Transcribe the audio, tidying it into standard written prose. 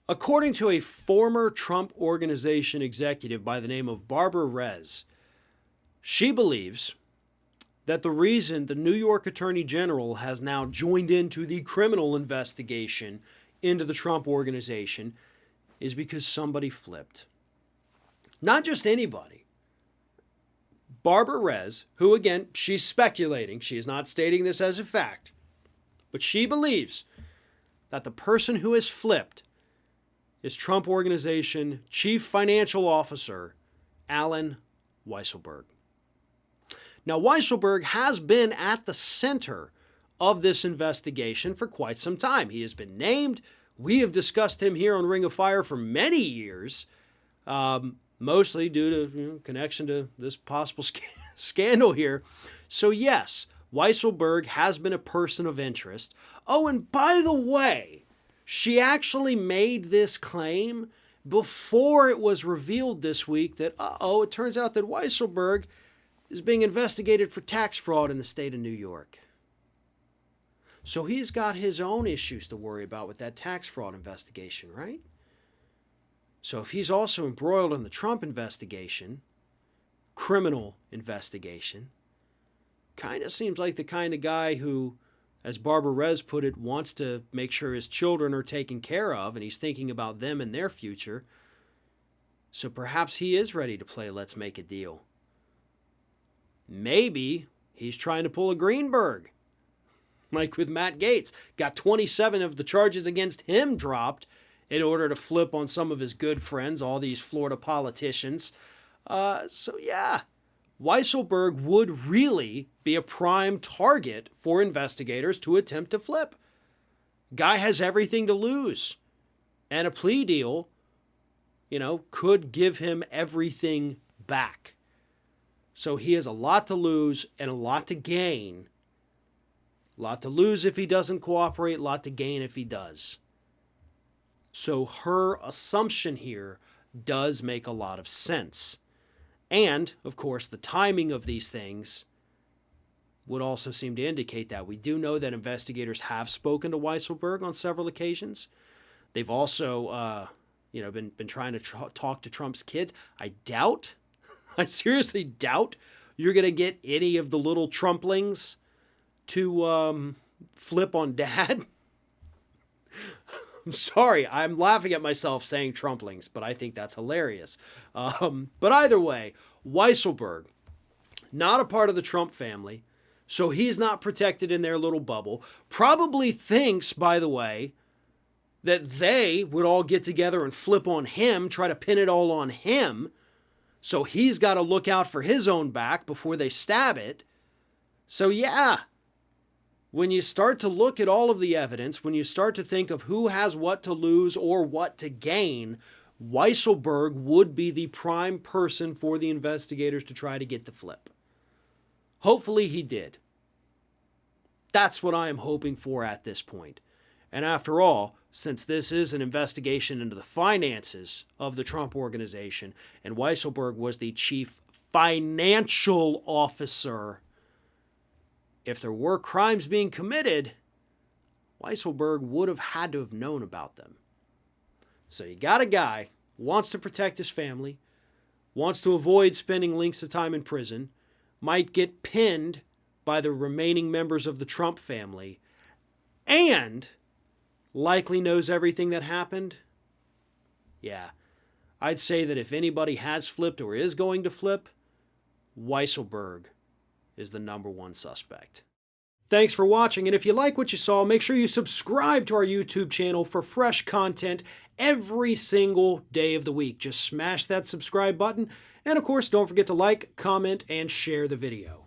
According to a former Trump Organization executive by the name of Barbara Rez, she believes that the reason the New York Attorney General has now joined into the criminal investigation into the Trump Organization is because somebody flipped. Not just anybody. Barbara Rez, who again, she's speculating, she is not stating this as a fact, but she believes that the person who has flipped is Trump Organization Chief Financial Officer Allen Weisselberg. Now, Weisselberg has been at the center of this investigation for quite some time. He has been named. We have discussed him here on Ring of Fire for many years, mostly due to connection to this possible scandal here. So yes, Weisselberg has been a person of interest. Oh, and by the way, she actually made this claim before it was revealed this week that, it turns out that Weisselberg is being investigated for tax fraud in the state of New York. So he's got his own issues to worry about with that tax fraud investigation, right? So if he's also embroiled in the Trump investigation, criminal investigation, kind of seems like the kind of guy who, as Barbara Rez put it, wants to make sure his children are taken care of, and he's thinking about them and their future. So perhaps he is ready to play let's make a deal. Maybe he's trying to pull a Greenberg, like with Matt Gaetz. Got 27 of the charges against him dropped in order to flip on some of his good friends, all these Florida politicians. So yeah, Weisselberg would really be a prime target for investigators to attempt to flip. Guy has everything to lose. And a plea deal, could give him everything back. So he has a lot to lose and a lot to gain. A lot to lose if he doesn't cooperate, a lot to gain if he does. So her assumption here does make a lot of sense. And, of course, the timing of these things would also seem to indicate that. We do know that investigators have spoken to Weisselberg on several occasions. They've also, been trying to talk to Trump's kids. I seriously doubt you're going to get any of the little Trumplings to flip on Dad. I'm sorry, I'm laughing at myself saying Trumplings, but I think that's hilarious. But either way, Weisselberg, not a part of the Trump family, so he's not protected in their little bubble. Probably thinks, by the way, that they would all get together and flip on him, try to pin it all on him. So he's got to look out for his own back before they stab it. So yeah, when you start to look at all of the evidence, when you start to think of who has what to lose or what to gain, Weisselberg would be the prime person for the investigators to try to get the flip. Hopefully he did. That's what I am hoping for at this point. And after all, since this is an investigation into the finances of the Trump Organization, and Weisselberg was the chief financial officer, if there were crimes being committed, Weisselberg would have had to have known about them. So you got a guy who wants to protect his family, wants to avoid spending lengths of time in prison, might get pinned by the remaining members of the Trump family, and likely knows everything that happened. Yeah, I'd say that if anybody has flipped or is going to flip, Weisselberg is the number one suspect. Thanks for watching, and if you like what you saw, make sure you subscribe to our YouTube channel for fresh content every single day of the week. Just smash that subscribe button, and of course, don't forget to like, comment, and share the video.